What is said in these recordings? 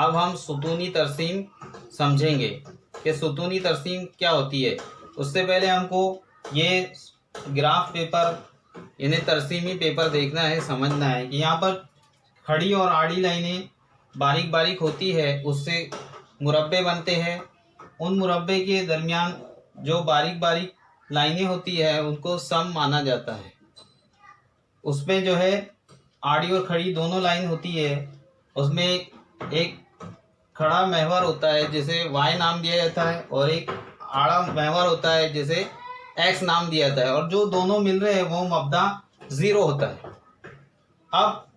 अब हम सुतूनी तरसीम समझेंगे कि सुतूनी तरसीम क्या होती है। उससे पहले हमको ये ग्राफ पेपर यानी तरसीमी पेपर देखना है, समझना है कि यहाँ पर खड़ी और आड़ी लाइनें बारीक बारीक होती है, उससे मुरब्बे बनते हैं। उन मुरब्बे के दरमियान जो बारीक बारीक लाइनें होती है उनको सम माना जाता है। उसमें जो है आड़ी और खड़ी दोनों लाइन होती है, उसमें एक खड़ा महवर होता है जिसे y नाम दिया जाता है और एक आड़ा महवर होता है जिसे x नाम दिया जाता है, और जो दोनों मिल रहे हैं वो मब्दा 0 होता है। अब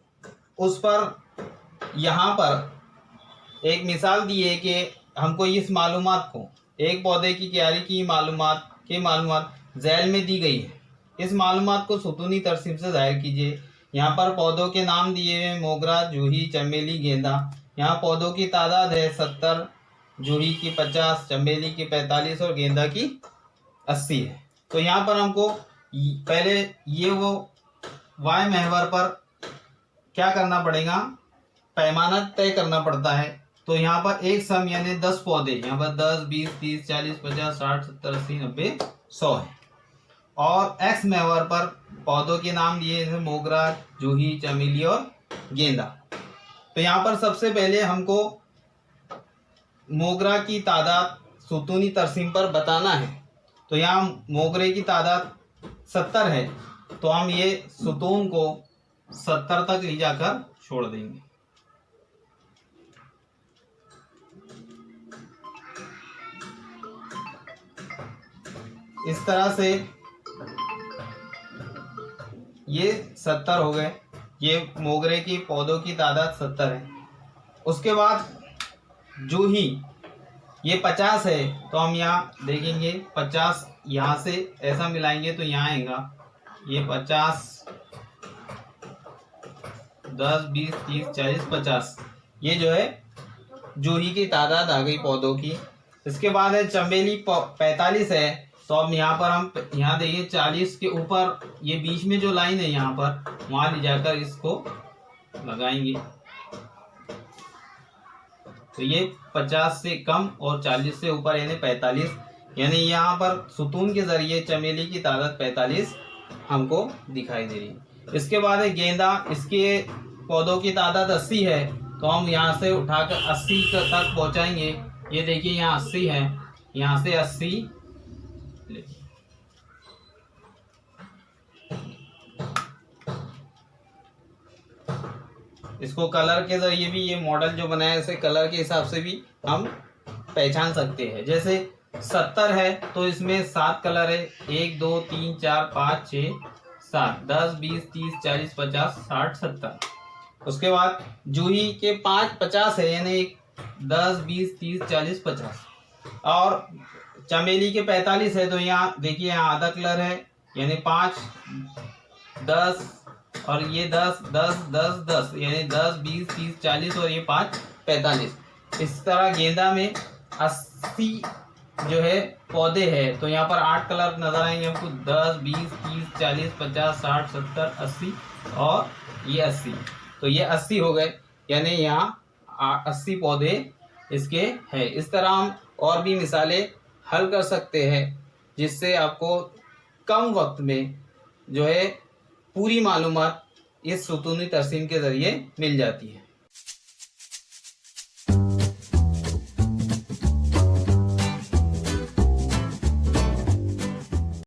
उस पर यहाँ पर एक मिसाल दी है कि हमको इस मालूमात को, एक पौधे की क्यारी की मालूमात झैल में दी गई है, इस मालूमात को सुतूनी तरसीम से ज़ाहिर कीजिए। यहाँ पर पौधों के नाम दिए हैं, मोगरा, जूही, चमेली, गेंदा। यहाँ पौधों की तादाद है 70, जूही की 50, चमेली की 45 और गेंदा की 80 है। तो यहाँ पर हमको पहले ये वो वाय महवर पर क्या करना पड़ेगा, पैमाना तय करना पड़ता है। तो यहाँ पर एक सम यानी 10 पौधे, यहाँ पर 10, 20, 30, 40, 50, 60, 70, 80, 90, 100 है। और एक्स महवर पर पौधों के नाम दिए जैसे मोगरा, जूही, चमेली और गेंदा। तो यहाँ पर सबसे पहले हमको मोगरा की तादाद सुतूनी तरसीम पर बताना है। तो यहाँ मोगरे की तादाद 70 है, तो हम ये सुतून को 70 तक ले जाकर छोड़ देंगे। इस तरह से ये 70 हो गए, ये मोगरे की पौधों की तादाद 70 है। उसके बाद जूही ये 50 है, तो हम यहाँ देखेंगे 50 यहाँ से ऐसा मिलाएंगे तो यहाँ आएगा ये 50, 10, 20, 30, 40, 50, ये जो है जूही की तादाद आ गई पौधों की। इसके बाद है चमेली 45 है, तो अब यहाँ पर हम यहाँ देखिए 40 के ऊपर ये बीच में जो लाइन है यहाँ पर वहाँ ले जाकर इसको लगाएंगे, तो ये 50 से कम और 40 से ऊपर यानी 45, यानी यहाँ पर सुतून के जरिए चमेली की तादाद 45 हमको दिखाई दे रही है। इसके बाद है गेंदा, इसके पौधों की तादाद 80 है, तो हम यहाँ से उठाकर 80 तक पहुँचाएंगे। ये देखिए यहाँ 80 है, यहाँ से 80 इसको कलर के जरिए भी, ये मॉडल जो बनाया है इसे कलर के हिसाब से भी हम पहचान सकते हैं। जैसे 70 है तो इसमें 7 कलर है, 1, 2, 3, 4, 5, 6, 7, 10, 20, 30, 40, 50, 60, 70। उसके बाद जूही के 50 है, यानी 10, 20, 30, 40, 50। और चमेली के 45 है, तो यहाँ देखिए यहाँ आधा कलर है, यानी 5, 10 और ये 10, 10, 10, 10, यानी 10, 20, 30, 40 और ये 5, 45। इस तरह गेंदा में 80 जो है पौधे हैं, तो यहाँ पर 8 कलर नजर आएंगे हमको, 10, 20, 30, 40, 50, 60, 70, 80 और ये 80। तो ये 80 हो गए, यानी यहाँ 80 पौधे इसके हैं। इस तरह हम और भी मिसालें हल कर सकते हैं, जिससे आपको कम वक्त में जो है पूरी मालूमात इस सुतूनी तरसीम के ज़रिए मिल जाती है।